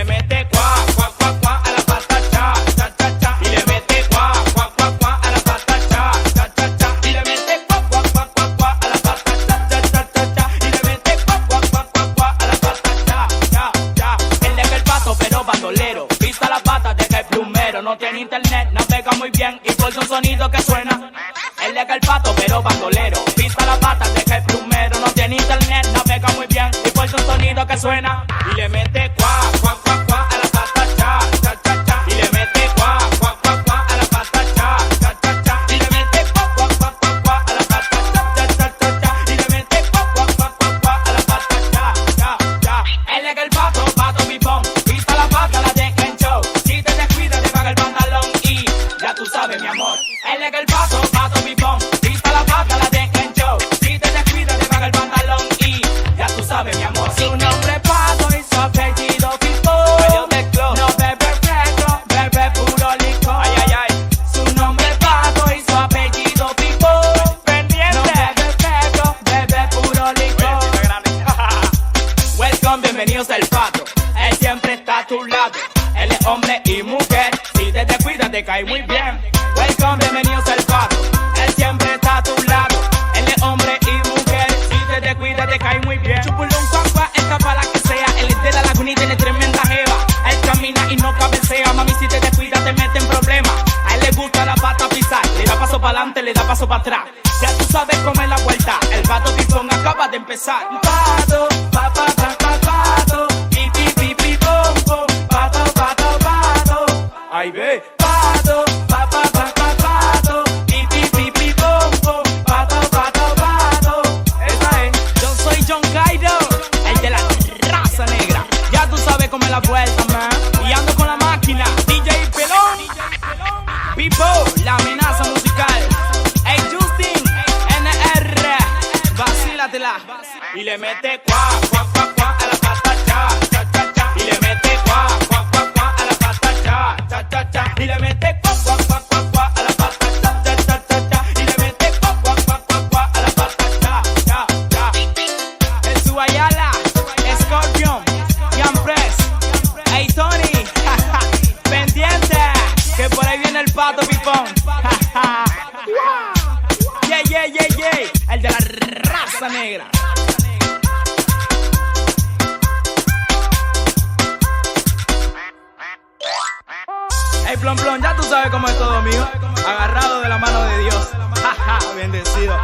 le mete cuá, cuá, cuá, cuá a la pata cha, cha, cha, cha. Y le mete cuá, cuá, cuá, cuá a la pata cha, cha, cha, cha. Y le mete cuá, cuá, cuá, cuá, cuá a la pata cha, cha, cha, cha, cha. Y le mete cuá, cuá, cuá, cuá, cuá a la pata cha, cha, cha. Él deja el pato pero bandolero, pisa la pata deja el plumero. No tiene internet, navega muy bien y por un sonido que suena. Él deja el pato pero bandolero, pisa la pata deja el plumero. No tiene internet, navega muy bien y por un sonido que suena. Y le mete cuá, cuá, cuá, cuá a la pata cha, cha, cha, cha. Y le mete cuá, cuá, cuá, cuá a la pata cha, cha, cha, cha. Y le mete cuá, cuá, cuá, cuá, cuá a la pata cha, cha, cha, cha. Y le mete cuá, cuá, cuá, cuá, cuá a la pata cha, cha, cha. Él es el pato, pato pipón, pisa la pata, la deja en show. Si te descuidas te paga el pantalón y ya tú sabes mi amor. Él es el pato, pato pipón, pisa la pata, la deja en show. Si te descuidas te paga el pantalón y ya tú sabes mi amor. Su nombre Pato y su apellido Pipón. No bebe fresco, bebe puro licor. Ay, ay, ay. Su nombre Pato y su apellido Pipón. Pendiente. No bebe fresco, bebe puro licor. Welcome, bienvenidos al Pato. Él siempre está a tu lado. Él es hombre y mujer. Si te descuidas te cae muy bien. Welcome, bienvenidos al Pato. Él siempre está a tu lado. Él es hombre y mujer. Si te descuidas te cae muy bien. Chupulón, cuacua, escapa la que sea. Él es de la laguna y tiene tremenda jeva. Él camina y no cabecea. Mami, si te descuidas te mete en problemas. A él le gusta la pata pisar. Le da paso para adelante, le da paso para atrás. Ya tú sabes cómo es la vuelta. El Pato Pipón acaba de empezar. Pato, pa, pa, pa, pa, pato. Pi, pi, pi, pi, pom, pom. Pato, pato, pato. Ay, ve. Pato, pa, pa, pa, pa, pato. Pi, pi, pi, pi, pom, pom. Pato, pato, pato. Esa es. Yo soy John Cairo, el de la raza negra. Ya tú sabes cómo es la vuelta, man. Y ando con la máquina, DJ Pelón. Pipo, la amenaza musical. Hey Justin, NR, vacílatela. Y le mete cuá, cuá, cuá, cuá a la pata cha, cha, cha, cha. Y le mete cuá, cuá, cuá, cuá a la pata cha, cha, cha, cha. Y le mete cuá, cuá, cuá, cuá, cuá a la pata cha, cha, cha, cha, cha. Y le mete cuá, cuá, cuá, cuá, cuá a la pata cha, cha, cha. Jesús Ayala, Scorpion, Jan Press, hey Tony, pendiente, que por ahí viene el Pato Pipón. Yeah, yeah, yeah, yeah, el de la raza negra. Hey, plon, plon, ya tú sabes cómo es todo mío. Agarrado de la mano de Dios. Bendecido.